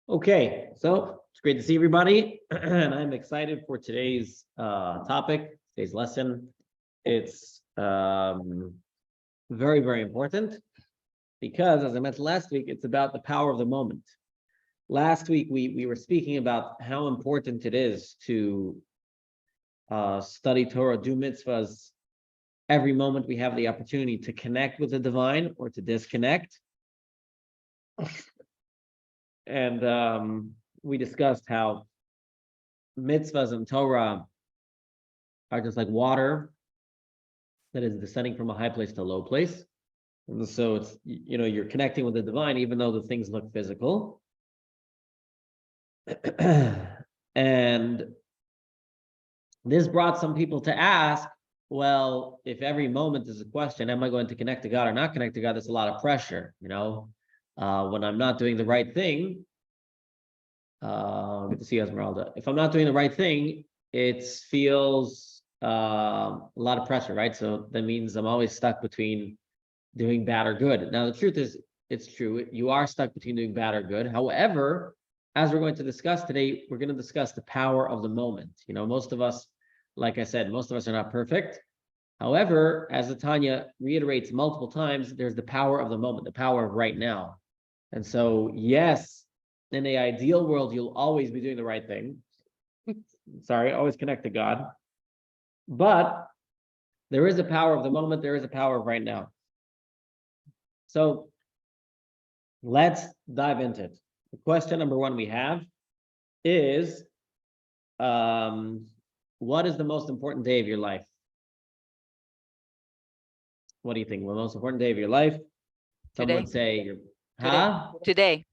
Okay, so it's great to see everybody, and I'm excited for today's topic, today's lesson. It's very, very important because, as I mentioned last week, it's about the power of the moment. Last week, we were speaking about how important it is to study Torah, do mitzvahs. Every moment we have the opportunity to connect with the divine or to disconnect. And we discussed how mitzvahs and Torah are just like water that is descending from a high place to a low place. And so it's, you're connecting with the divine, even though the things look physical. And this brought some people to ask, well, if every moment is a question, am I going to connect to God or not connect to God? There's a lot of pressure, when I'm not doing the right thing. Good to see you, Esmeralda. If I'm not doing the right thing, it feels a lot of pressure, right? So that means I'm always stuck between doing bad or good. Now, the truth is, it's true. You are stuck between doing bad or good. However, as we're going to discuss today, we're going to discuss the power of the moment. Most of us, like I said, most of us are not perfect. However, as the Tanya reiterates multiple times, there's the power of the moment, the power of right now. And so, yes, in the ideal world, you'll always be doing the right thing. Always connect to God. But there is a power of the moment. There is a power of right now. So let's dive into it. The question number one we have is, what is the most important day of your life? What do you think? The most important day of your life? Some would say, Today,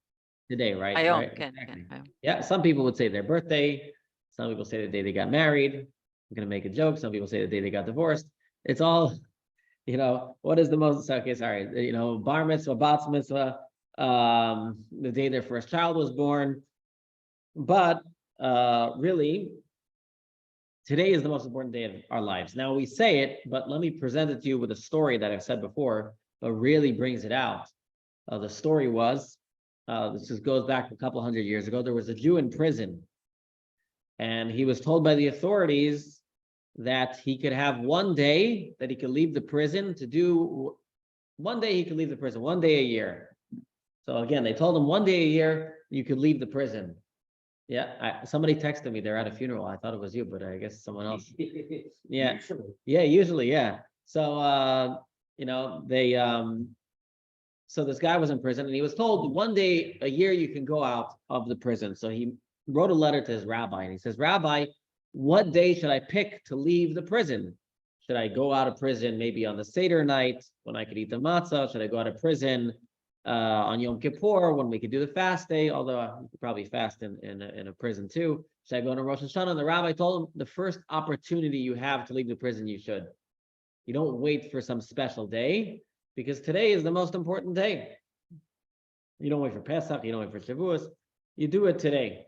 right? Exactly. Yeah, some people would say their birthday. Some people say the day they got married. I'm going to make a joke. Some people say the day they got divorced. It's all, what is the most, okay, sorry, bar mitzvah, bat mitzvah, the day their first child was born. But really, today is the most important day of our lives. Now we say it, but let me present it to you with a story that I've said before, but really brings it out. The story was, this just goes back a couple hundred years ago. There was a Jew in prison, and he was told by the authorities that he could have one day that he could leave the prison to do. One day he could leave the prison, one day a year. So again, they told him one day a year you could leave the prison. Yeah, somebody texted me. They're at a funeral. I thought it was you, but I guess someone else. Yeah, usually, yeah. So So this guy was in prison, and he was told one day a year you can go out of the prison. So he wrote a letter to his rabbi, and he says, Rabbi, what day should I pick to leave the prison? Should I go out of prison maybe on the Seder night when I could eat the matzah? Should I go out of prison on Yom Kippur when we could do the fast day? Although you could probably fast in a prison too. Should I go to Rosh Hashanah? And the rabbi told him, the first opportunity you have to leave the prison, you should. You don't wait for some special day, because today is the most important day. You don't wait for Pesach, you don't wait for Shavuos, you do it today.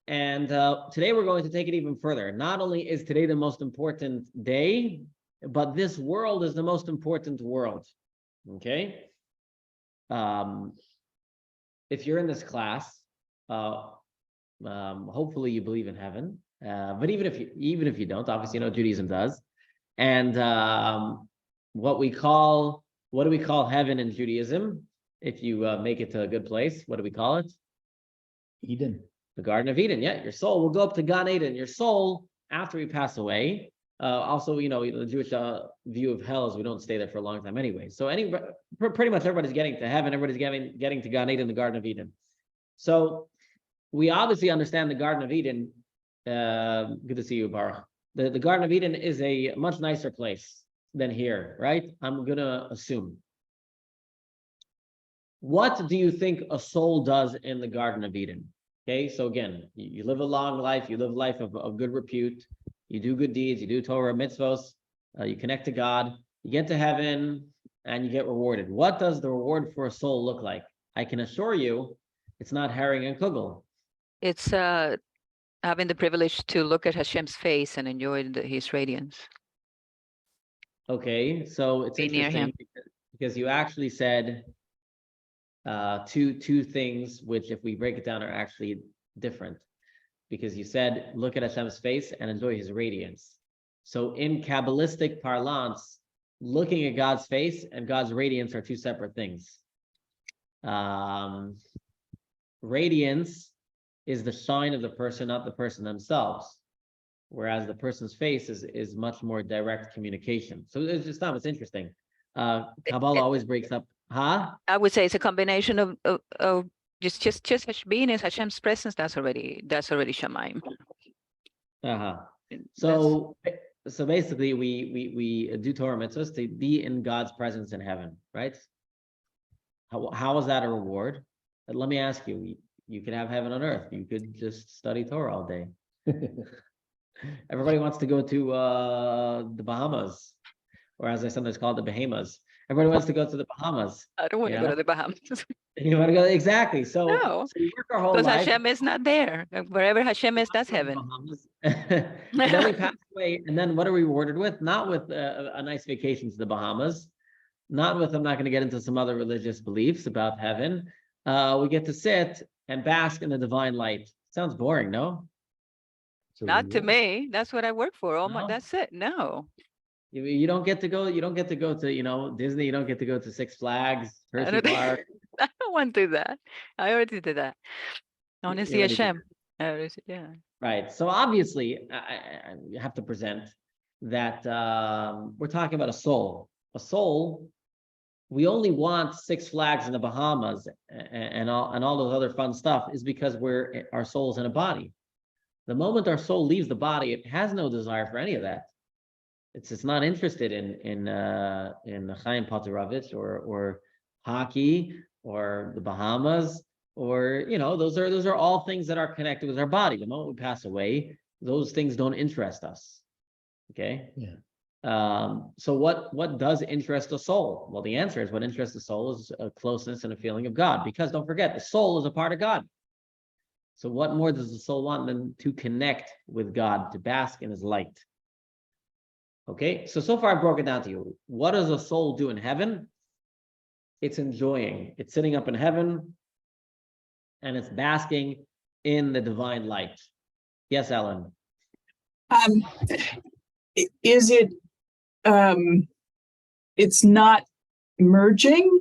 And today we're going to take it even further. Not only is today the most important day, but this world is the most important world, okay? If you're in this class, hopefully you believe in heaven, but even if you don't, obviously Judaism does. And what do we call heaven in Judaism? If you make it to a good place, what do we call it? Eden. The Garden of Eden. Yeah, your soul will go up to Gan Eden. Your soul, after we pass away. Also, the Jewish view of hell is we don't stay there for a long time anyway. So pretty much everybody's getting to heaven. Everybody's getting to Gan Eden, the Garden of Eden. So we obviously understand the Garden of Eden. Good to see you, Baruch. The Garden of Eden is a much nicer place than here, right? I'm going to assume. What do you think a soul does in the Garden of Eden? Okay, so again, you live a long life, you live a life of good repute, you do good deeds, you do Torah, mitzvos, you connect to God, you get to heaven, and you get rewarded. What does the reward for a soul look like? I can assure you, it's not herring and kugel. It's having the privilege to look at Hashem's face and enjoy his radiance. Okay, so it's Be near interesting him. because you actually said, two things, which if we break it down are actually different. Because you said, look at Hashem's face and enjoy his radiance. So in Kabbalistic parlance, looking at God's face and God's radiance are two separate things. Radiance is the shine of the person, not the person themselves. Whereas the person's face is much more direct communication. So it's just it's interesting. Kabbalah always breaks up. Huh? I would say it's a combination of just being in Hashem's presence. That's already Shemaim. So basically, we do Torah mitzvahs to be in God's presence in heaven, right? How is that a reward? But let me ask you: you could have heaven on earth. You could just study Torah all day. Everybody wants to go to the Bahamas, or as I sometimes call it, the Bahamas. Everybody wants to go to the Bahamas. I don't want to go to the Bahamas. You want to go exactly. So, no, so we work our whole because life. Hashem is not there. Wherever Hashem is, that's heaven. And then we pass away, and then what are we rewarded with? Not with a nice vacation to the Bahamas, not with, I'm not going to get into some other religious beliefs about heaven. We get to sit and bask in the divine light. Sounds boring, no? Not to me. That's what I work for. Oh my, No? that's it. No. You don't get to go. You don't get to go to Disney. You don't get to go to Six Flags, Hershey Park. I don't want to do that. I already did that. I want to see Hashem. Yeah. Right. So obviously, I have to present that we're talking about a soul. A soul. We only want Six Flags in the Bahamas and all those other fun stuff is because our soul's in a body. The moment our soul leaves the body, it has no desire for any of that. It's not interested in Chaim Poterovich or hockey or the Bahamas or those are all things that are connected with our body. The moment we pass away, those things don't interest us. Okay. Yeah. So what does interest the soul? Well, the answer is what interests the soul is a closeness and a feeling of God. Because don't forget, the soul is a part of God. So what more does the soul want than to connect with God, to bask in his light? Okay, so far I broke it down to you. What does a soul do in heaven? It's enjoying. It's sitting up in heaven, and it's basking in the divine light. Yes, Ellen. Is it? It's not merging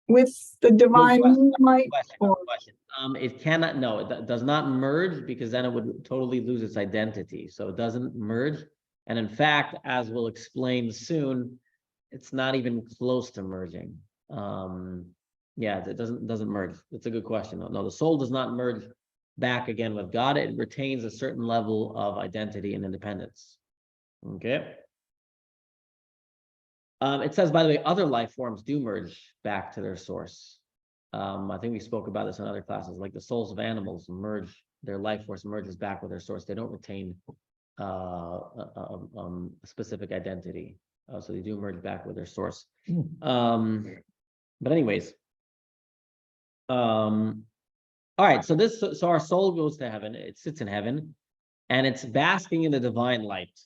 with the divine light. Question. It cannot. No, it does not merge because then it would totally lose its identity. So it doesn't merge, and in fact, as we'll explain soon, it's not even close to merging. Yeah, it doesn't merge. It's a good question. No, the soul does not merge back again with God. It retains a certain level of identity and independence. Okay. It says, by the way, other life forms do merge back to their source. I think we spoke about this in other classes, like the souls of animals merge, their life force merges back with their source. They don't retain a specific identity. So they do merge back with their source. But anyways, all right, so our soul goes to heaven, it sits in heaven, and it's basking in the divine light.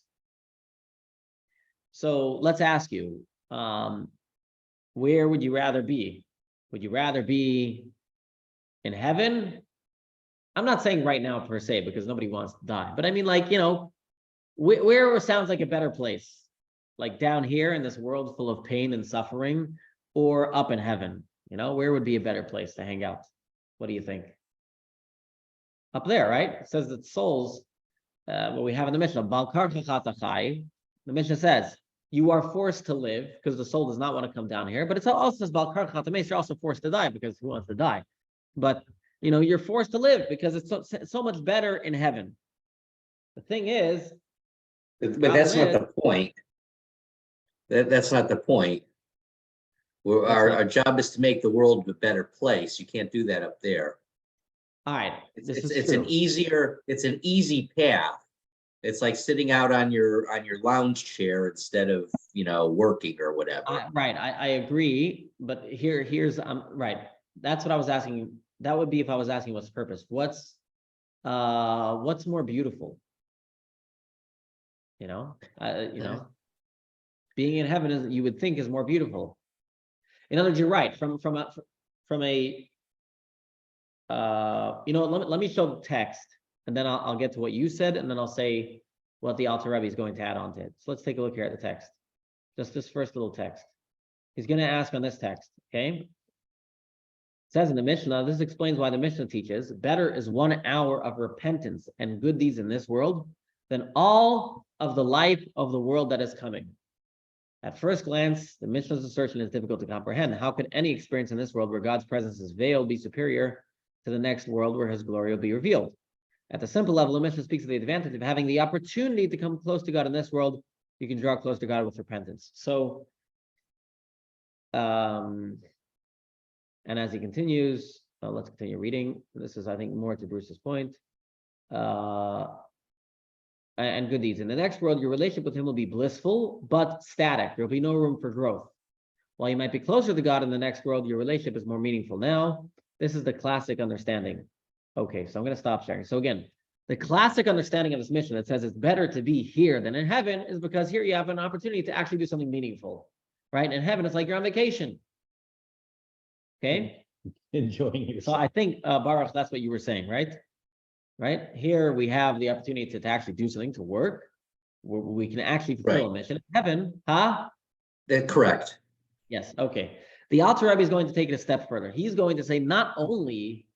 So let's ask you, where would you rather be? Would you rather be in heaven? I'm not saying right now per se, because nobody wants to die, but I mean, like, where sounds like a better place? Like down here in this world full of pain and suffering, or up in heaven? Where would be a better place to hang out? What do you think? Up there, right? It says that souls, what we have in the Mishnah, the Mishnah says, you are forced to live because the soul does not want to come down here. But it also says, you're also forced to die because who wants to die? But, you're forced to live because it's so much better in heaven. The thing is, but that's not the point. That's not the point. Our job is to make the world a better place. You can't do that up there. All right. It's an easy path. It's like sitting out on your lounge chair instead of working or whatever. Right, I agree, but here's right. That's what I was asking. That would be if I was asking what's the purpose. What's more beautiful? Being in heaven you would think is more beautiful. In other words, you're right. From a let me show the text, and then I'll get to what you said, and then I'll say what the Alter Rebbe is going to add on to it. So let's take a look here at the text. Just this first little text. He's going to ask on this text, okay? It says in the Mishnah, this explains why the Mishnah teaches, better is 1 hour of repentance and good deeds in this world than all of the life of the world that is coming. At first glance, the Mishnah's assertion is difficult to comprehend. How could any experience in this world where God's presence is veiled be superior to the next world where his glory will be revealed? At the simple level, the Mishnah speaks of the advantage of having the opportunity to come close to God in this world. You can draw close to God with repentance. So, and as he continues, let's continue reading. This is, I think, more to Bruce's point. And good deeds. In the next world, your relationship with him will be blissful, but static. There'll be no room for growth. While you might be closer to God in the next world, your relationship is more meaningful now. This is the classic understanding. Okay, so I'm going to stop sharing. So again, the classic understanding of this mission that says it's better to be here than in heaven is because here you have an opportunity to actually do something meaningful, right? In heaven, it's like you're on vacation. Okay? Enjoying yourself. So I think, Baruch, that's what you were saying, right? Right? Here we have the opportunity to actually do something, to work. We can actually fulfill a mission. In heaven, huh? That's correct. Yes, okay. The Alter Rebbe is going to take it a step further. He's going to say not only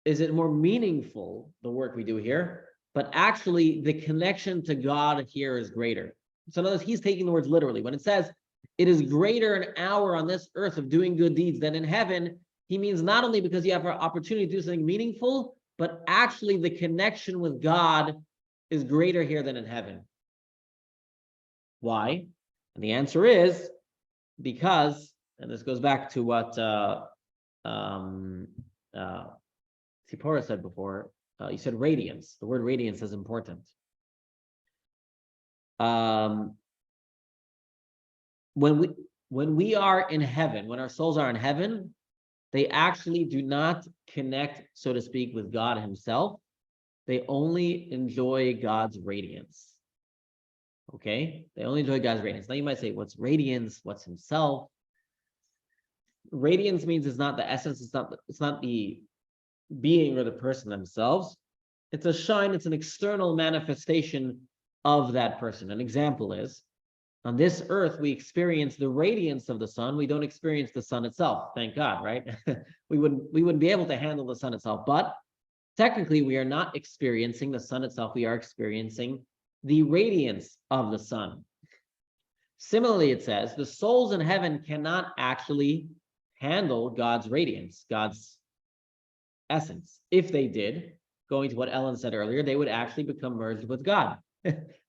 is it more meaningful, the work we do here, but actually the connection to God here is greater. So in other words, he's taking the words literally. When it says it is greater an hour on this earth of doing good deeds than in heaven, he means not only because you have an opportunity to do something meaningful, but actually the connection with God is greater here than in heaven. Why? And the answer is because, and this goes back to what Sipora said before, you said radiance. The word radiance is important. When we are in heaven, when our souls are in heaven, they actually do not connect, so to speak, with God himself. They only enjoy God's radiance. Okay? They only enjoy God's radiance. Now you might say, what's radiance? What's himself? Radiance means it's not the essence, it's not the being or the person themselves. It's a shine, it's an external manifestation of that person. An example is, on this earth, we experience the radiance of the sun. We don't experience the sun itself. Thank God, right? we wouldn't be able to handle the sun itself. But technically, we are not experiencing the sun itself. We are experiencing the radiance of the sun. Similarly, it says the souls in heaven cannot actually handle God's radiance, God's essence. If they did, going to what Ellen said earlier, they would actually become merged with God.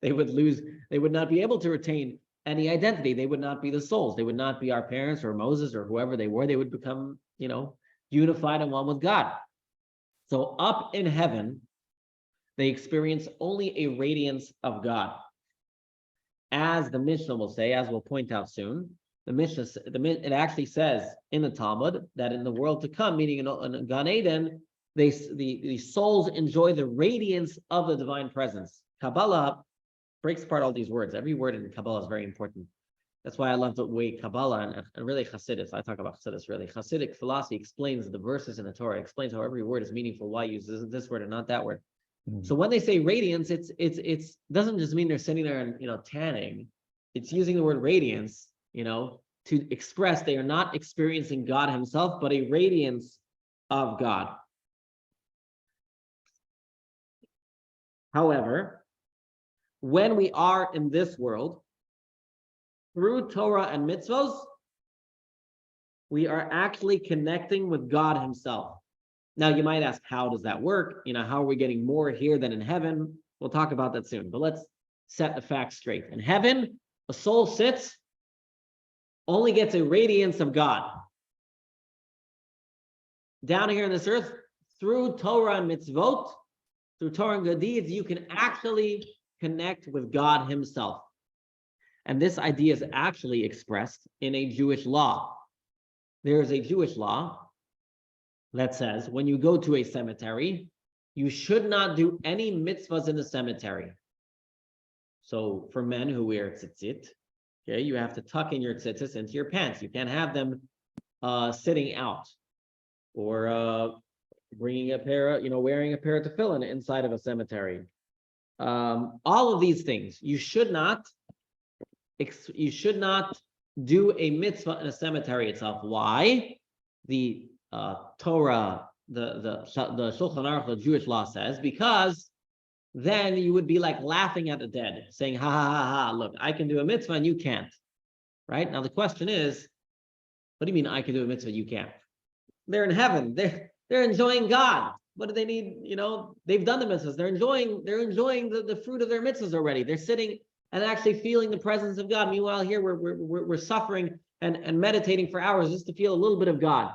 They would not be able to retain any identity. They would not be the souls. They would not be our parents or Moses or whoever they were. They would become, unified and one with God. So up in heaven, they experience only a radiance of God. As the Mishnah will say, as we'll point out soon, the Mishnah, it actually says in the Talmud that in the world to come, meaning in Gan Eden, the souls enjoy the radiance of the divine presence. Kabbalah breaks apart all these words. Every word in Kabbalah is very important. That's why I love the way Kabbalah and really Hasidus, I talk about Hasidus really. Hasidic philosophy explains the verses in the Torah, explains how every word is meaningful, why it uses this word and not that word. So when they say radiance, it's doesn't just mean they're sitting there and tanning. It's using the word radiance, to express they are not experiencing God himself, but a radiance of God. However, when we are in this world, through Torah and mitzvos, we are actually connecting with God himself. Now, you might ask, how does that work? How are we getting more here than in heaven? We'll talk about that soon, but let's set the facts straight. In heaven, a soul sits, only gets a radiance of God. Down here on this earth, through Torah and mitzvot, through Torah and good deeds, you can actually connect with God himself. And this idea is actually expressed in a Jewish law. There is a Jewish law that says when you go to a cemetery, you should not do any mitzvahs in the cemetery. So for men who wear tzitzit, okay, you have to tuck in your tzitzis into your pants. You can't have them sitting out, or bringing a pair of, wearing a pair of tefillin inside of a cemetery. All of these things, you should not do a mitzvah in a cemetery itself. Why? The Torah, the Shulchan Aruch, the Jewish law says, because then you would be like laughing at the dead, saying, ha ha ha ha, look, I can do a mitzvah and you can't. Right? Now the question is, what do you mean I can do a mitzvah, you can't? They're in heaven. They're enjoying God. What do they need? They've done the mitzvahs. They're enjoying the fruit of their mitzvahs already. They're sitting and actually feeling the presence of God. Meanwhile, here we're suffering and meditating for hours just to feel a little bit of God.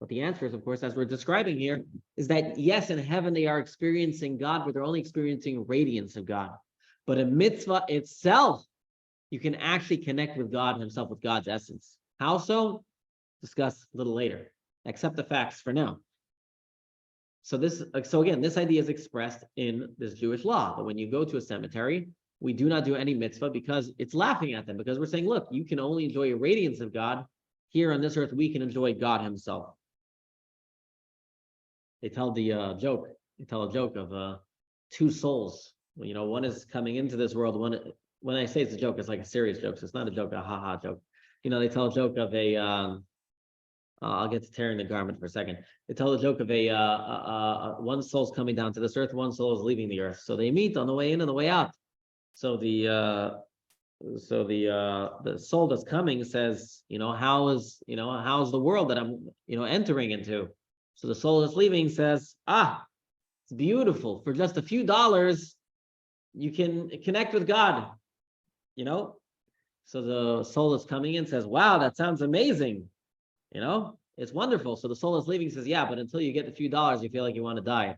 But the answer is, of course, as we're describing here, is that yes, in heaven they are experiencing God, but they're only experiencing radiance of God. But a mitzvah itself, you can actually connect with God himself, with God's essence. How so? Discuss a little later. Accept the facts for now. So again, this idea is expressed in this Jewish law, that when you go to a cemetery, we do not do any mitzvah because it's laughing at them, because we're saying, look, you can only enjoy a radiance of God. Here on this earth, we can enjoy God himself. They tell a joke of two souls. One is coming into this world. When I say it's a joke, it's like a serious joke. So it's not a joke, a ha-ha joke. They tell a joke of I'll get to tearing the garment for a second. They tell the joke of one soul's coming down to this earth, one soul is leaving the earth. So they meet on the way in and the way out. So the soul that's coming says, how's the world that I'm, entering into? So the soul that's leaving says, it's beautiful. For just a few dollars, you can connect with God, So the soul that's coming in says, wow, that sounds amazing. It's wonderful. So the soul that's leaving says, yeah, but until you get the few dollars, you feel like you want to die.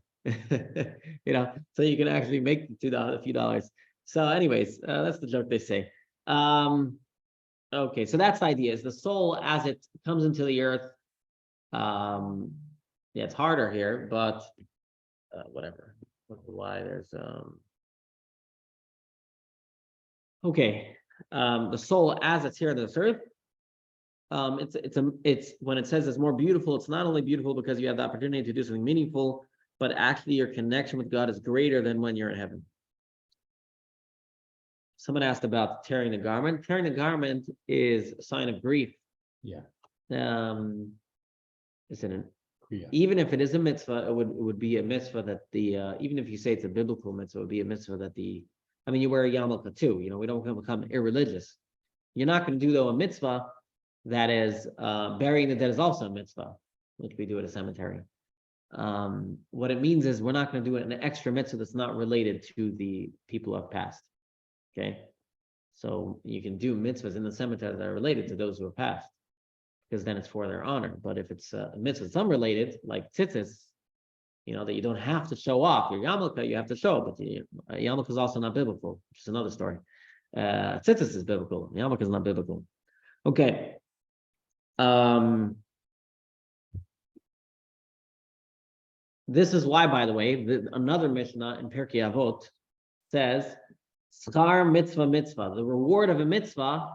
So you can actually make a few dollars. So anyways, that's the joke they say. Okay, so that's the idea, is the soul as it comes into the earth. It's harder here, but whatever. Why there's okay. The soul as it's here on this earth. It's when it says it's more beautiful, it's not only beautiful because you have the opportunity to do something meaningful, but actually your connection with God is greater than when you're in heaven. Someone asked about tearing the garment. Tearing the garment is a sign of grief. Yeah. Isn't it? Yeah. Even if it is a mitzvah, it would be a mitzvah that even if you say it's a biblical mitzvah, it would be a mitzvah that you wear a yarmulke too. We don't become irreligious. You're not going to do though a mitzvah that is burying the dead is also a mitzvah, which we do at a cemetery. What it means is we're not going to do an extra mitzvah that's not related to the people who have passed. Okay, so you can do mitzvahs in the cemetery that are related to those who have passed, because then it's for their honor. But if it's a mitzvah that's unrelated, like tzitzis, that you don't have to show off your yarmulke, you have to show, but yarmulke is also not biblical, which is another story. Tzitzis is biblical, yarmulke is not biblical. Okay. This is why, by the way, another Mishnah in Pirkei Avot says, Schar mitzvah mitzvah. The reward of a mitzvah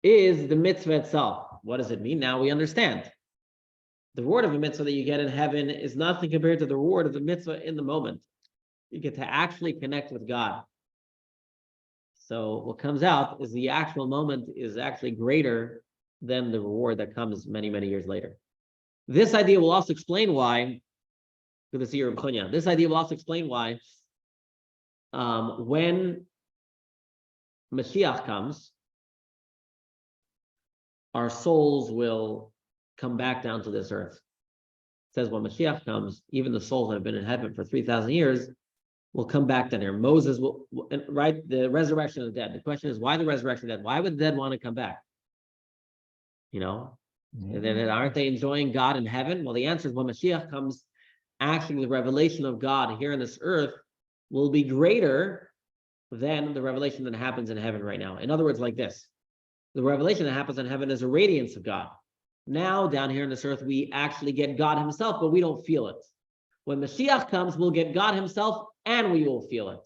is the mitzvah itself. What does it mean? Now we understand. The reward of a mitzvah that you get in heaven is nothing compared to the reward of the mitzvah in the moment. You get to actually connect with God. So what comes out is the actual moment is actually greater than the reward that comes many, many years later. This idea will also explain why, good to see you, Tanya. This idea will also explain why when Mashiach comes, our souls will come back down to this earth. It says when Mashiach comes, even the souls that have been in heaven for 3,000 years will come back down here. Moses will, right? The resurrection of the dead. The question is, why the resurrection of the dead? Why would the dead want to come back? Then aren't they enjoying God in heaven? Well, the answer is when Mashiach comes, actually the revelation of God here on this earth will be greater than the revelation that happens in heaven right now. In other words, like this, the revelation that happens in heaven is a radiance of God. Now, down here on this earth, we actually get God himself, but we don't feel it. When Mashiach comes, we'll get God himself and we will feel it.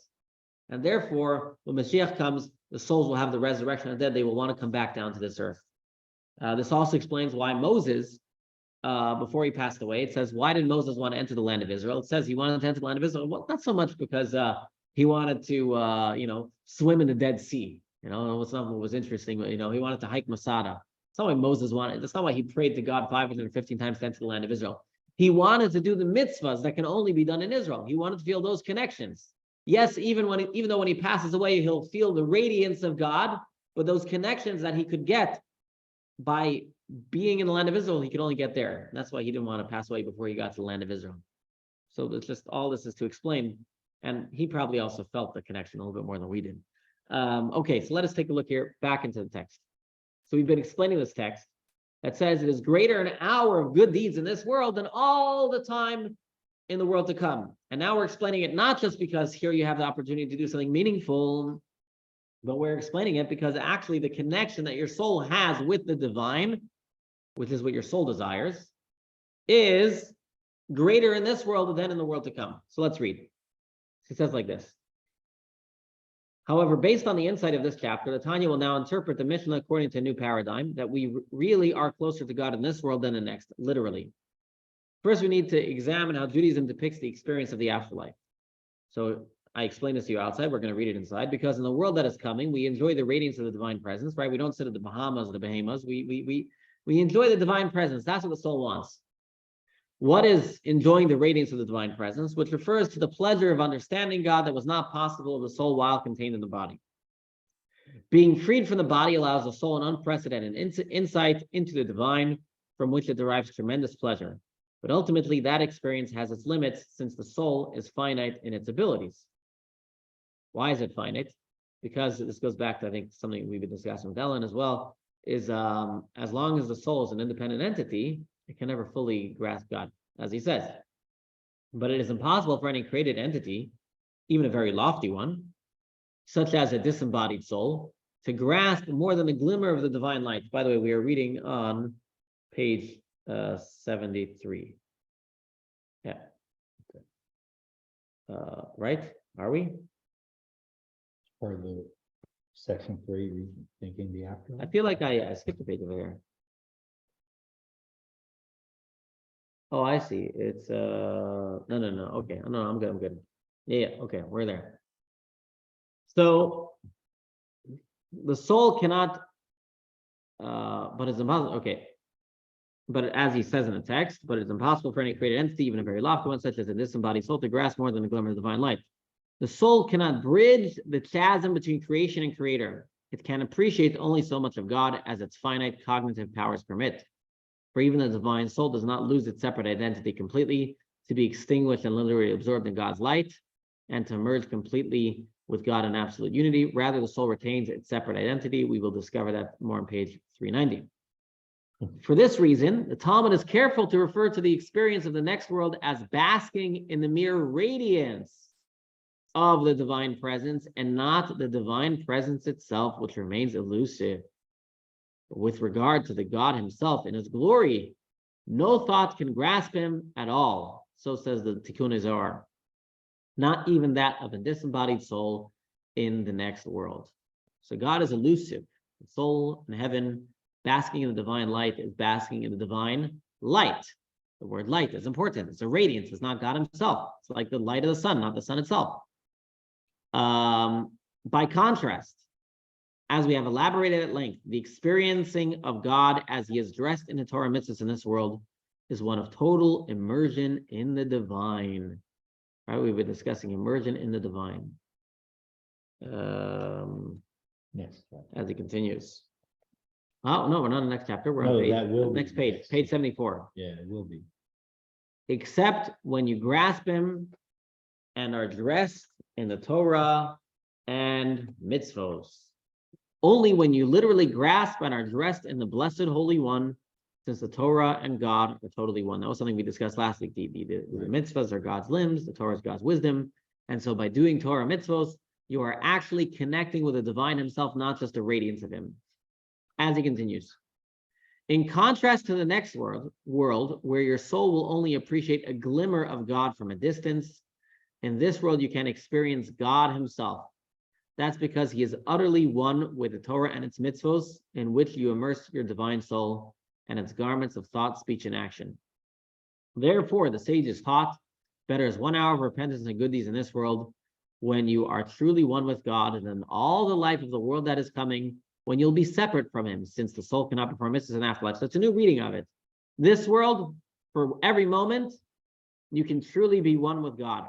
And therefore, when Mashiach comes, the souls will have the resurrection of the dead. They will want to come back down to this earth. This also explains why Moses, before he passed away, it says, why did Moses want to enter the land of Israel? It says he wanted to enter the land of Israel. Well, not so much because he wanted to, swim in the Dead Sea. What's not what was interesting, but he wanted to hike Masada. That's not why Moses wanted. That's not why he prayed to God 515 times to enter the land of Israel. He wanted to do the mitzvahs that can only be done in Israel. He wanted to feel those connections. Yes, even though when he passes away, he'll feel the radiance of God, but those connections that he could get by being in the land of Israel, he could only get there. And that's why he didn't want to pass away before he got to the land of Israel. So it's just all this is to explain. And he probably also felt the connection a little bit more than we did. Okay, so let us take a look here back into the text. So we've been explaining this text that says it is greater an hour of good deeds in this world than all the time in the world to come. And now we're explaining it not just because here you have the opportunity to do something meaningful, but we're explaining it because actually the connection that your soul has with the divine, which is what your soul desires, is greater in this world than in the world to come. So let's read. It says like this. However, based on the insight of this chapter, the Tanya will now interpret the Mishnah according to a new paradigm, that we really are closer to God in this world than the next, literally. First, we need to examine how Judaism depicts the experience of the afterlife. So I explained this to you outside. We're going to read it inside, because in the world that is coming, we enjoy the radiance of the divine presence, right? We don't sit at the Bahamas or the Bahamas. We enjoy the divine presence. That's what the soul wants. What is enjoying the radiance of the divine presence, which refers to the pleasure of understanding God that was not possible of the soul while contained in the body. Being freed from the body allows the soul an unprecedented insight into the divine, from which it derives tremendous pleasure. But ultimately, that experience has its limits, since the soul is finite in its abilities. Why is it finite? Because this goes back to, I think, something we've been discussing with Ellen as well, is as long as the soul is an independent entity, it can never fully grasp God, as he says. But it is impossible for any created entity, even a very lofty one, such as a disembodied soul, to grasp more than a glimmer of the divine light. By the way, we are reading on page 73. Yeah. Right? Are we? Part of the section 3, rethinking the I afterlife. feel like I skipped a page over here. Oh, I see. It's no. Okay, no, I'm good. Yeah, okay, we're there. So the soul cannot, but it's impossible. Okay, but as he says in the text, but it's impossible for any created entity, even a very lofty one, such as a disembodied soul, to grasp more than the glimmer of divine light. The soul cannot bridge the chasm between creation and creator. It can appreciate only so much of God as its finite cognitive powers permit. For even the divine soul does not lose its separate identity completely, to be extinguished and literally absorbed in God's light, and to merge completely with God in absolute unity. Rather, the soul retains its separate identity. We will discover that more on page 390. For this reason, the Talmud is careful to refer to the experience of the next world as basking in the mere radiance of the divine presence, and not the divine presence itself, which remains elusive. With regard to the God himself in his glory, no thought can grasp him at all. So says the Tikkun Zohar. Not even that of a disembodied soul in the next world. So God is elusive. The soul in heaven, basking in the divine light, is basking in the divine light. The word light is important. It's a radiance. It's not God himself. It's like the light of the sun, not the sun itself. By contrast, as we have elaborated at length, the experiencing of God as he is dressed in the Torah mitzvahs in this world is one of total immersion in the divine. Right? We've been discussing immersion in the divine. Yes. As he continues. Oh, no, we're not in the next chapter. We're No, on page, that will next be page, next. page 74. Yeah, it will be. Except when you grasp him and are dressed in the Torah and mitzvos. Only when you literally grasp and are dressed in the blessed Holy One, since the Torah and God are totally one. That was something we discussed last week. The mitzvahs are God's limbs, the Torah is God's wisdom. And so by doing Torah mitzvos, you are actually connecting with the divine himself, not just a radiance of him. As he continues. In contrast to the next world where your soul will only appreciate a glimmer of God from a distance, in this world you can experience God himself. That's because he is utterly one with the Torah and its mitzvos, in which you immerse your divine soul and its garments of thought, speech, and action. Therefore, the sages taught, better is 1 hour of repentance and good deeds in this world, when you are truly one with God, and then all the life of the world that is coming, when you'll be separate from him, since the soul cannot perform mitzvahs in afterlife. So it's a new reading of it. This world, for every moment, you can truly be one with God.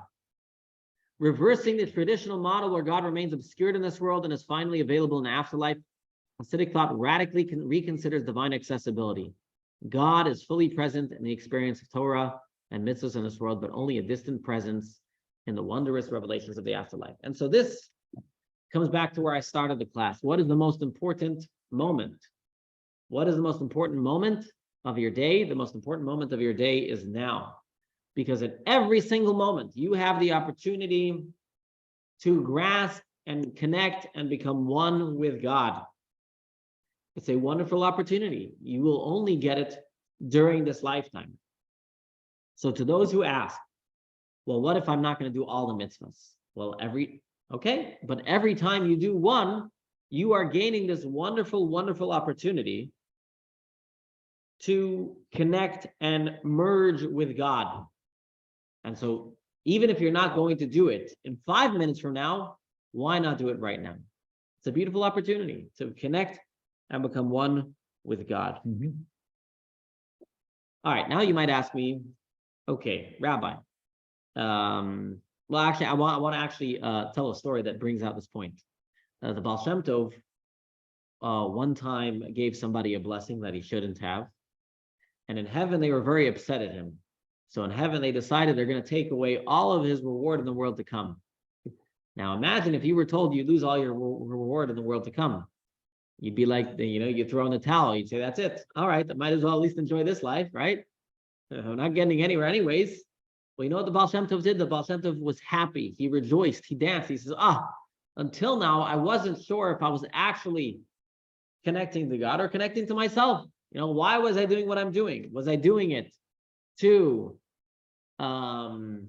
Reversing the traditional model where God remains obscured in this world and is finally available in the afterlife, Hasidic thought radically reconsiders divine accessibility. God is fully present in the experience of Torah and mitzvahs in this world, but only a distant presence in the wondrous revelations of the afterlife. And so this comes back to where I started the class. What is the most important moment? What is the most important moment of your day? The most important moment of your day is now. Because at every single moment, you have the opportunity to grasp and connect and become one with God. It's a wonderful opportunity. You will only get it during this lifetime. So to those who ask, well, what if I'm not going to do all the mitzvahs? Well, but every time you do one, you are gaining this wonderful, wonderful opportunity to connect and merge with God. And so even if you're not going to do it in 5 minutes from now, why not do it right now? It's a beautiful opportunity to connect and become one with God. All right, now you might ask me, okay, Rabbi, well, actually, I want to actually tell a story that brings out this point. The Baal Shem Tov one time gave somebody a blessing that he shouldn't have. And in heaven, they were very upset at him. So in heaven, they decided they're going to take away all of his reward in the world to come. Now, imagine if you were told you lose all your reward in the world to come. You'd be like, you throw in the towel. You'd say, that's it. All right, I might as well at least enjoy this life, right? I'm not getting anywhere anyways. Well, you know what the Baal Shem Tov did? The Baal Shem Tov was happy. He rejoiced. He danced. He says, until now, I wasn't sure if I was actually connecting to God or connecting to myself. Why was I doing what I'm doing? Was I doing it for the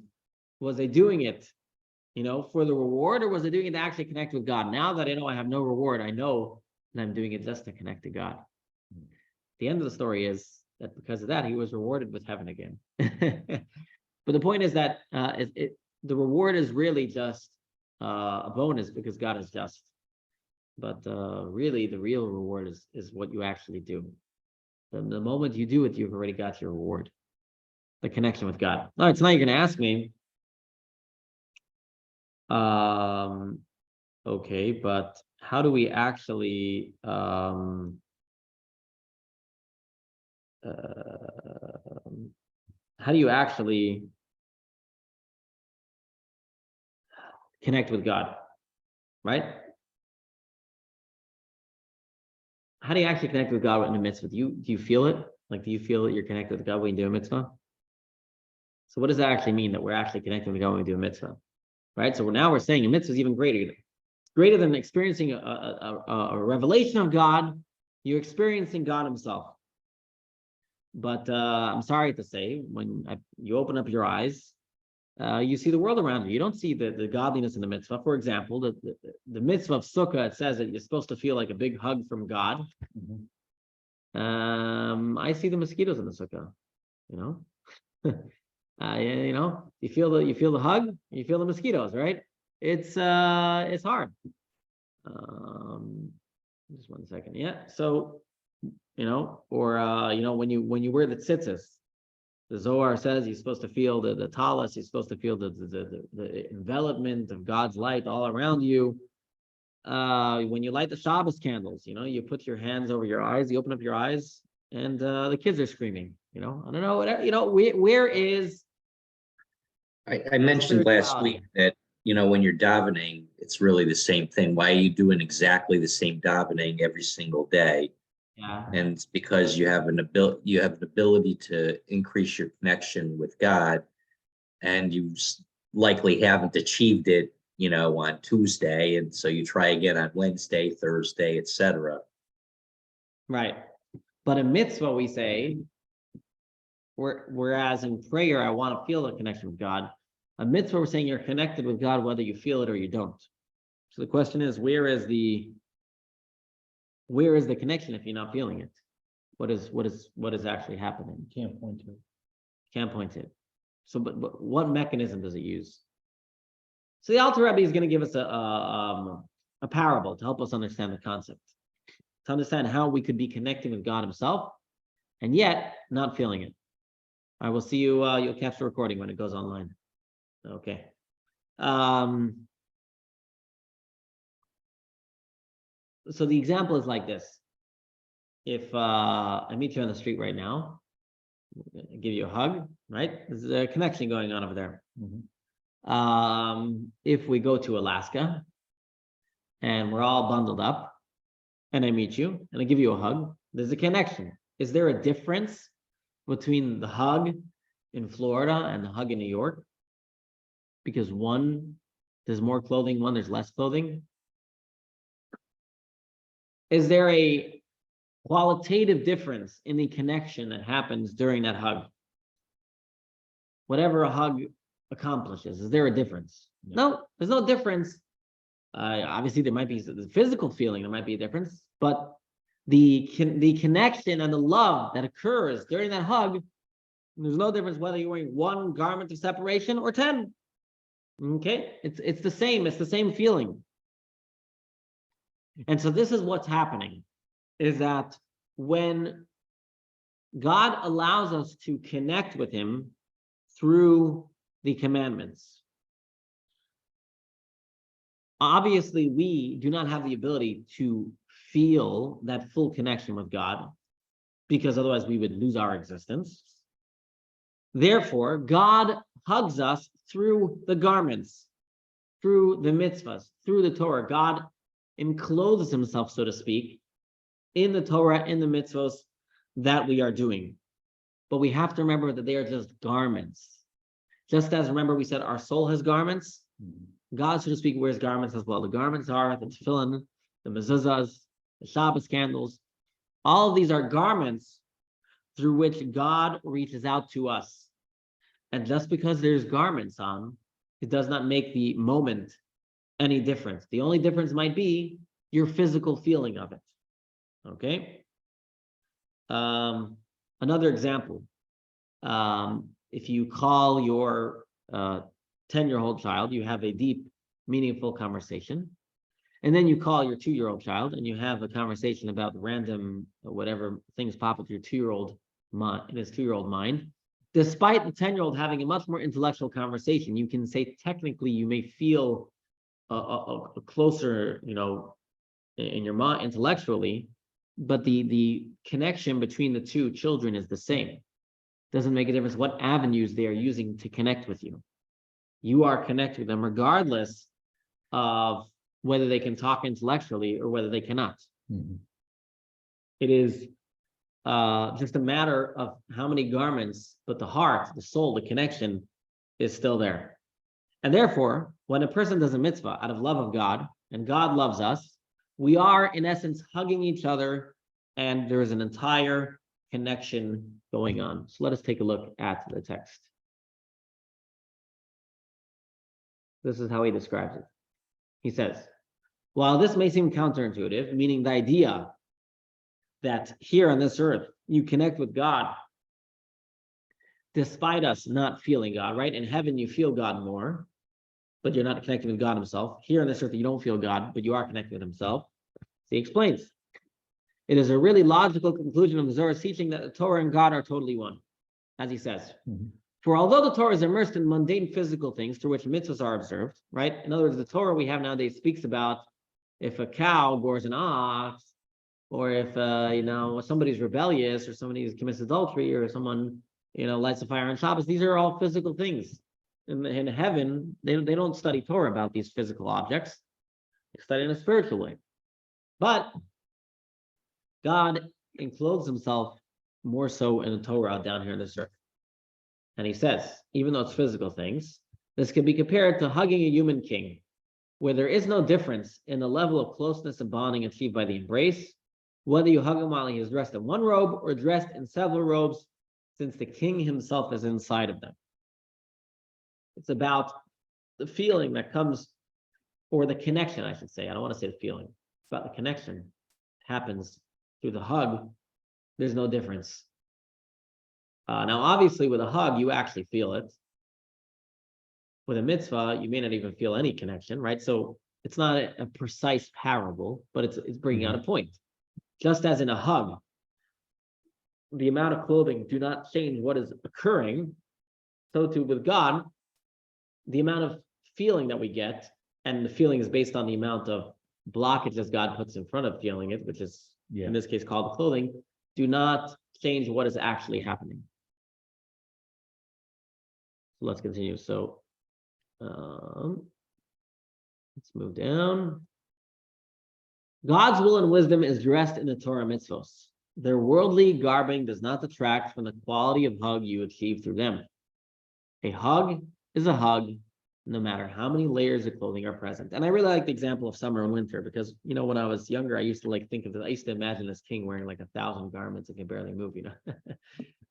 reward, or was I doing it to actually connect with God? Now that I know I have no reward, I know that I'm doing it just to connect to God. The end of the story is that because of that, he was rewarded with heaven again. But the point is that the reward is really just a bonus because God is just. But really, the real reward is what you actually do. The moment you do it, you've already got your reward. The connection with God. All right, so now you're going to ask me, okay, but how do we actually how do you actually connect with God, right? How do you actually connect with God in a mitzvah? Do you feel it? Like, do you feel that you're connected with God when you do a mitzvah? So what does that actually mean, that we're actually connecting with God when we do a mitzvah? Right? So now we're saying a mitzvah is even greater. Greater than experiencing a revelation of God, you're experiencing God himself. But I'm sorry to say, when you open up your eyes, you see the world around you. You don't see the godliness in the mitzvah. For example, the mitzvah of Sukkah, it says that you're supposed to feel like a big hug from God. I see the mosquitoes in the Sukkah, you feel the hug, you feel the mosquitoes, right? It's hard. Just 1 second. Yeah. So, when you wear the tzitzis, the Zohar says you're supposed to feel the talis, you're supposed to feel the envelopment of God's light all around you. When you light the Shabbos candles, you put your hands over your eyes, you open up your eyes, and the kids are screaming. I don't know, whatever, where is... I mentioned last week that, when you're davening, it's really the same thing. Why are you doing exactly the same davening every single day? Yeah. And it's because you have an ability to increase your connection with God, and you likely haven't achieved it, on Tuesday, and so you try again on Wednesday, Thursday, etc. Right. But in mitzvah, we say, whereas in prayer, I want to feel the connection with God. A mitzvah, we're saying you're connected with God whether you feel it or you don't. So the question is, where is the connection if you're not feeling it? What is actually happening? You can't point to it. Can't point to it. So, but what mechanism does it use? So the Alter Rebbe is going to give us a parable to help us understand the concept, to understand how we could be connecting with God Himself, and yet not feeling it. I will see you. You'll catch the recording when it goes online. Okay. So the example is like this. If I meet you on the street right now, I give you a hug, right? There's a connection going on over there. If we go to Alaska and we're all bundled up and I meet you and I give you a hug, there's a connection. Is there a difference between the hug in Florida and the hug in New York? Because one, there's more clothing, one, there's less clothing. Is there a qualitative difference in the connection that happens during that hug? Whatever a hug accomplishes, is there a difference? No, there's no difference. Obviously, there might be the physical feeling, there might be a difference, but the connection and the love that occurs during that hug, there's no difference whether you're wearing one garment of separation or 10. Okay, it's the same feeling. And so this is what's happening, is that when God allows us to connect with Him through the commandments, obviously we do not have the ability to feel that full connection with God, because otherwise we would lose our existence. Therefore, God hugs us through the garments, through the mitzvahs, through the Torah. God encloses Himself, so to speak, in the Torah, in the mitzvahs that we are doing. But we have to remember that they are just garments. Just as, remember, we said our soul has garments, God, so to speak, wears garments as well. The garments are the tefillin, the mezuzahs, the Shabbos candles. All of these are garments through which God reaches out to us. And just because there's garments on, it does not make the moment any difference. The only difference might be your physical feeling of it. Okay. Another example. If you call your 10-year-old child, you have a deep, meaningful conversation. And then you call your 2-year-old child and you have a conversation about random, whatever things pop into your 2-year-old mind, in his 2-year-old mind. Despite the 10-year-old having a much more intellectual conversation, you can say technically you may feel a closer, in your mind intellectually, but the connection between the two children is the same. Doesn't make a difference what avenues they are using to connect with you. You are connected with them regardless of whether they can talk intellectually or whether they cannot. It is just a matter of how many garments, but the heart, the soul, the connection is still there. And therefore, when a person does a mitzvah out of love of God, and God loves us, we are in essence hugging each other, and there is an entire connection going on. So let us take a look at the text. This is how he describes it. He says, while this may seem counterintuitive, meaning the idea that here on this earth, you connect with God despite us not feeling God, right? In heaven, you feel God more, but you're not connected with God Himself. Here on this earth, you don't feel God, but you are connected with Himself. So he explains, it is a really logical conclusion of the Zohar's teaching that the Torah and God are totally one, as he says. For although the Torah is immersed in mundane physical things through which mitzvahs are observed, right? In other words, the Torah we have nowadays speaks about if a cow gores an ox, or if somebody's rebellious, or somebody commits adultery, or someone lights a fire on Shabbos. These are all physical things. In heaven, they don't study Torah about these physical objects. They study in a spiritual way. But God encloses Himself more so in the Torah down here in this earth. And he says, even though it's physical things, this can be compared to hugging a human king, where there is no difference in the level of closeness and bonding achieved by the embrace, whether you hug him while he is dressed in one robe or dressed in several robes, since the king himself is inside of them. It's about the feeling that comes or the connection, I should say. I don't want to say the feeling. It's about the connection happens through the hug. There's no difference. Now, obviously, with a hug, you actually feel it. With a mitzvah, you may not even feel any connection, right? So it's not a precise parable, but it's bringing out a point. Just as in a hug, the amount of clothing do not change what is occurring, so too with God, the amount of feeling that we get, and the feeling is based on the amount of blockages God puts in front of feeling it, which is in this case called the clothing, do not change what is actually happening. So let's continue. So let's move down. God's will and wisdom is dressed in the Torah mitzvos. Their worldly garbing does not detract from the quality of hug you achieve through them. A hug is a hug, no matter how many layers of clothing are present. And I really like the example of summer and winter because, you know, when I was younger, I used to think of it. I used to imagine this king wearing like 1,000 garments and can barely move, you know.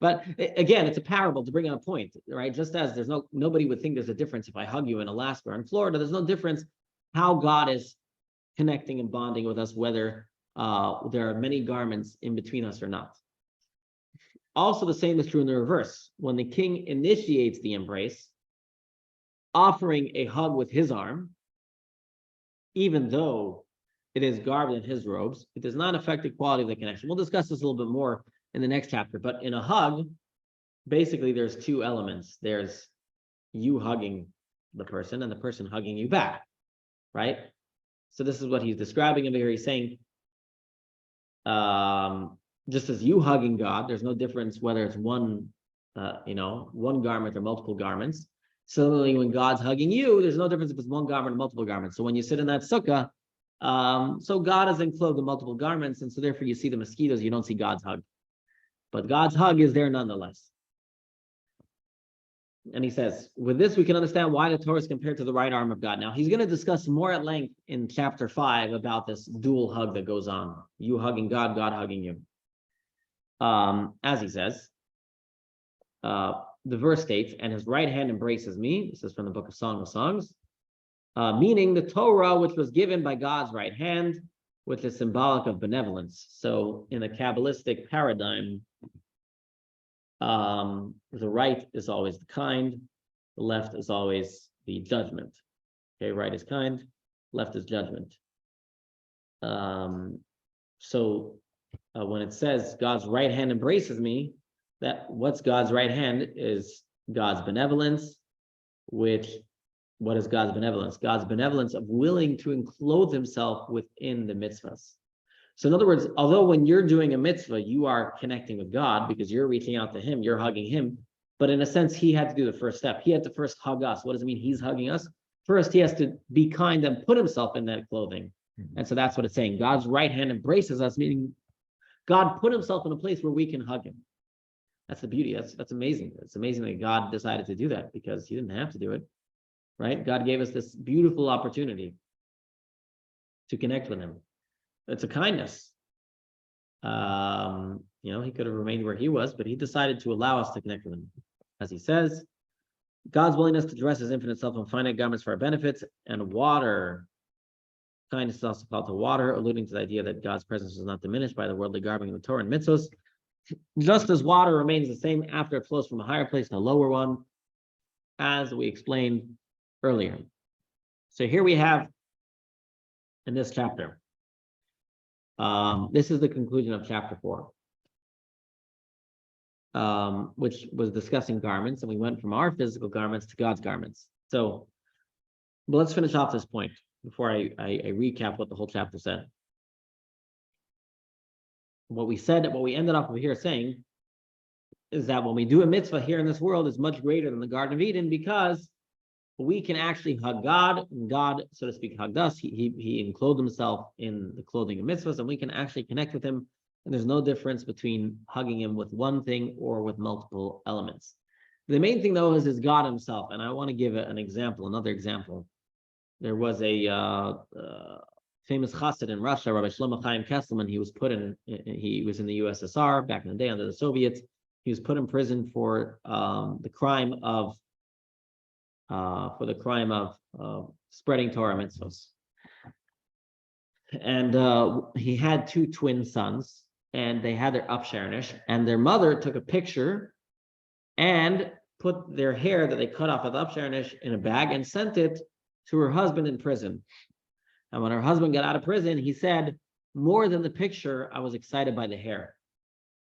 But again, it's a parable to bring out a point, right? Just as nobody would think there's a difference if I hug you in Alaska or in Florida, there's no difference how God is connecting and bonding with us, whether there are many garments in between us or not. Also, the same is true in the reverse. When the king initiates the embrace, offering a hug with his arm, even though it is garbed in his robes, it does not affect the quality of the connection. We'll discuss this a little bit more in the next chapter, but in a hug, basically there's two elements. There's you hugging the person and the person hugging you back, right? So this is what he's describing over here. He's saying, just as you hugging God, there's no difference whether it's one garment or multiple garments. Similarly, when God's hugging you, there's no difference if it's one garment or multiple garments. So when you sit in that sukkah, so God is enclosed in multiple garments, and so therefore you see the mosquitoes, you don't see God's hug. But God's hug is there nonetheless. And he says, with this, we can understand why the Torah is compared to the right arm of God. Now, he's going to discuss more at length in chapter 5 about this dual hug that goes on. You hugging God, God hugging you. As he says, the verse states, and his right hand embraces me. This is from the book of Song of Songs. Meaning the Torah, which was given by God's right hand, which is symbolic of benevolence. So in a Kabbalistic paradigm, the right is always the kind, the left is always the judgment. Okay, right is kind, left is judgment. So when it says God's right hand embraces me, what's God's right hand is God's benevolence, what is God's benevolence? God's benevolence of willing to enclose himself within the mitzvahs. So in other words, although when you're doing a mitzvah, you are connecting with God because you're reaching out to him, you're hugging him. But in a sense, he had to do the first step. He had to first hug us. What does it mean he's hugging us? First, he has to be kind and put himself in that clothing. And so that's what it's saying. God's right hand embraces us, meaning God put himself in a place where we can hug him. That's the beauty. That's amazing. It's amazing that God decided to do that because he didn't have to do it, right? God gave us this beautiful opportunity to connect with him. It's a kindness. He could have remained where he was, but he decided to allow us to connect with him. As he says, God's willingness to dress his infinite self in finite garments for our benefits, and water. Kindness is also called to water, alluding to the idea that God's presence is not diminished by the worldly garbing of the Torah and mitzvos. Just as water remains the same after it flows from a higher place to a lower one, as we explained earlier. So here we have in this chapter. This is the conclusion of chapter 4, which was discussing garments, and we went from our physical garments to God's garments. So, but let's finish off this point before I recap what the whole chapter said. What we ended off over here saying is that when we do a mitzvah here in this world is much greater than the Garden of Eden because we can actually hug God, and God, so to speak, hugged us. He enclosed himself in the clothing of mitzvahs, and we can actually connect with him. And there's no difference between hugging him with one thing or with multiple elements. The main thing, though, is God himself. And I want to give an example, another example. There was a famous chassid in Russia, Rabbi Shlomo Chaim Kesselman. He was in the USSR back in the day under the Soviets. He was put in prison for the crime of spreading Torah mitzvahs. And he had two twin sons, and they had their upsharnish, and their mother took a picture and put their hair that they cut off of the upsharnish in a bag and sent it to her husband in prison. And when her husband got out of prison, he said, more than the picture, I was excited by the hair.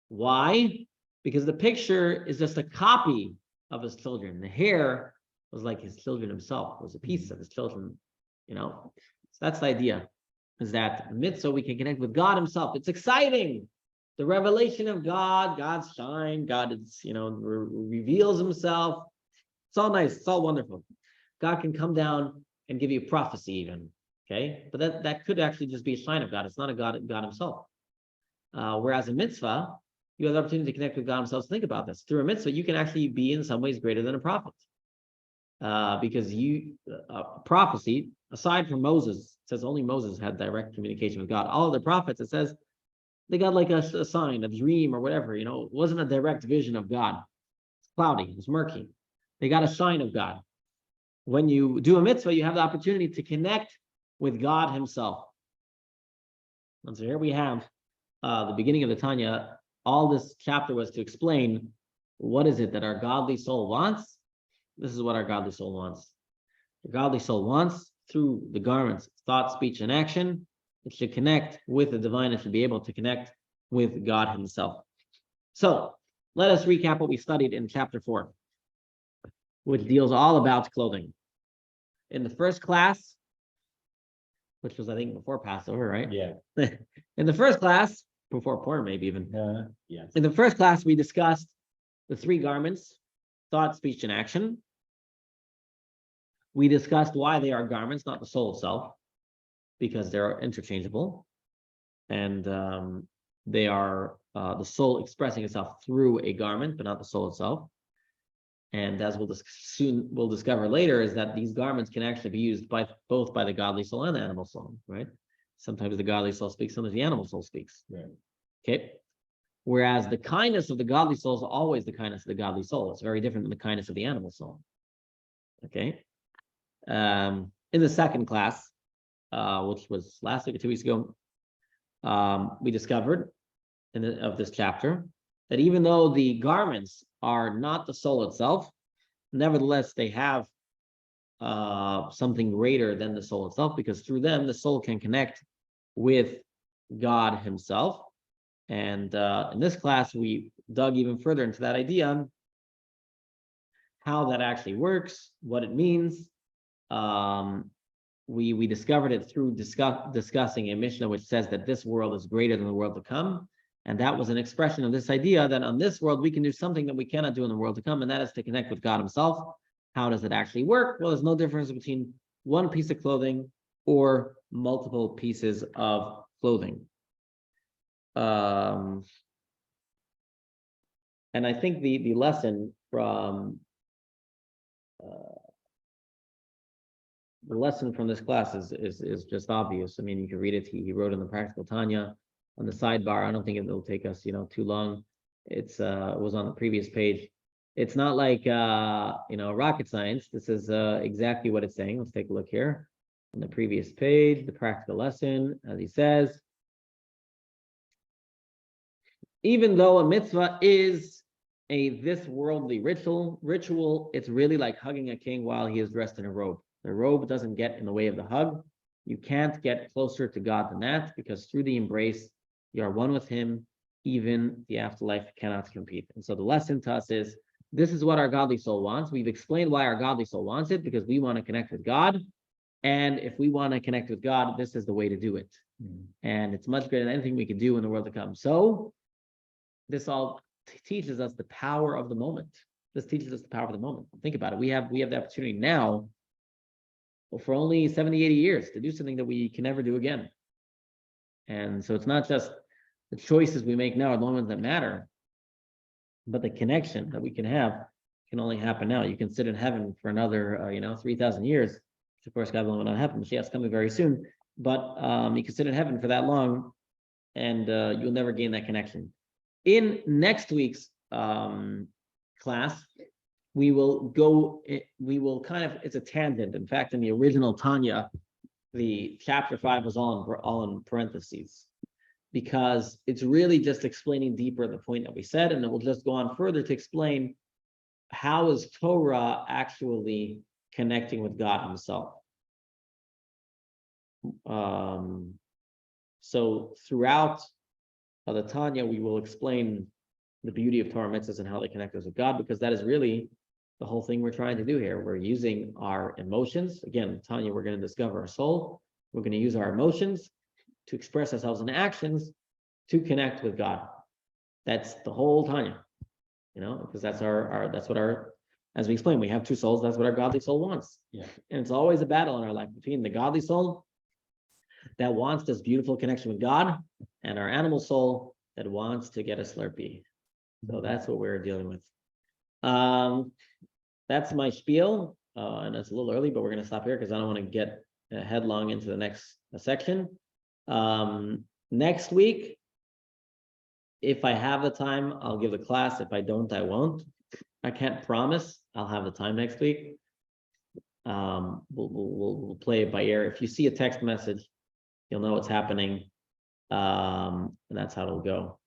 Why? Because the picture is just a copy of his children. The hair was like his children himself, it was a piece of his children, So that's the idea, is that mitzvah, we can connect with God himself. It's exciting. The revelation of God, God's shine, God is, reveals himself. It's all nice. It's all wonderful. God can come down and give you prophecy even. Okay. But that could actually just be a sign of God. It's not a God himself. Whereas a mitzvah, you have the opportunity to connect with God himself. So think about this. Through a mitzvah, you can actually be in some ways greater than a prophet. Because prophecy, aside from Moses, it says only Moses had direct communication with God. All of the prophets, it says, they got like a sign, a dream or whatever, it wasn't a direct vision of God. It's cloudy, it's murky. They got a sign of God. When you do a mitzvah, you have the opportunity to connect with God himself. And so here we have the beginning of the Tanya. All this chapter was to explain what is it that our godly soul wants. This is what our godly soul wants. The godly soul wants, through the garments, thought, speech, and action, it should connect with the divine. It should be able to connect with God himself. So let us recap what we studied in chapter 4, which deals all about clothing. In the first class, which was, I think, before Passover, right? Yeah. In the first class, before Purim, maybe even. Yes. In the first class, we discussed the three garments, thought, speech, and action. We discussed why they are garments, not the soul itself, because they're interchangeable, and they are the soul expressing itself through a garment, but not the soul itself. And as we'll discover later, is that these garments can actually be used both by the godly soul and the animal soul, right? Sometimes the godly soul speaks, sometimes the animal soul speaks. Right. Okay. Whereas the kindness of the godly soul is always the kindness of the godly soul. It's very different than the kindness of the animal soul. Okay. In the second class, which was last week or 2 weeks ago, we discovered of this chapter that even though the garments are not the soul itself, nevertheless they have something greater than the soul itself, because through them the soul can connect with God himself. And in this class we dug even further into that idea, how that actually works, what it means. We discovered it through discussing a Mishnah which says that this world is greater than the world to come. And that was an expression of this idea that on this world we can do something that we cannot do in the world to come, and that is to connect with God himself. How does it actually work? Well, there's no difference between one piece of clothing or multiple pieces of clothing. And I think the lesson from this class is just obvious. I mean, you can read it. He wrote in the Practical Tanya on the sidebar. I don't think it'll take us, too long. It was on the previous page. It's not like rocket science. This is exactly what it's saying. Let's take a look here on the previous page, the practical lesson, as he says. Even though a mitzvah is this worldly ritual, it's really like hugging a king while he is dressed in a robe. The robe doesn't get in the way of the hug. You can't get closer to God than that, because through the embrace, you are one with him. Even the afterlife cannot compete. And so the lesson to us is, this is what our godly soul wants. We've explained why our godly soul wants it, because we want to connect with God. And if we want to connect with God, this is the way to do it. Mm-hmm. And it's much greater than anything we could do in the world to come. So this all teaches us the power of the moment. This teaches us the power of the moment. Think about it. We have the opportunity now, for only 70, 80 years, to do something that we can never do again. And so it's not just the choices we make now are the ones that matter, but the connection that we can have can only happen now. You can sit in heaven for another, 3,000 years, which of course God will not happen. Mashiach's coming very soon, but you can sit in heaven for that long, and you'll never gain that connection. In next week's class, we will go, we will kind of, it's a tangent. In fact, in the original Tanya, the chapter 5 was all in parentheses, because it's really just explaining deeper the point that we said, and then we'll just go on further to explain how is Torah actually connecting with God himself. So throughout the Tanya, we will explain the beauty of Torah mitzvahs and how they connect us with God, because that is really the whole thing we're trying to do here. We're using our emotions. Again, Tanya, we're going to discover our soul. We're going to use our emotions to express ourselves in actions to connect with God. That's the whole Tanya, because that's that's what our, as we explained, we have two souls. That's what our godly soul wants. Yeah. And it's always a battle in our life between the godly soul that wants this beautiful connection with God and our animal soul that wants to get a Slurpee. So that's what we're dealing with. That's my spiel, and it's a little early, but we're going to stop here because I don't want to get headlong into the next section. Next week, if I have the time, I'll give the class. If I don't, I won't. I can't promise I'll have the time next week. We'll play it by ear. If you see a text message, you'll know what's happening, and that's how it'll go.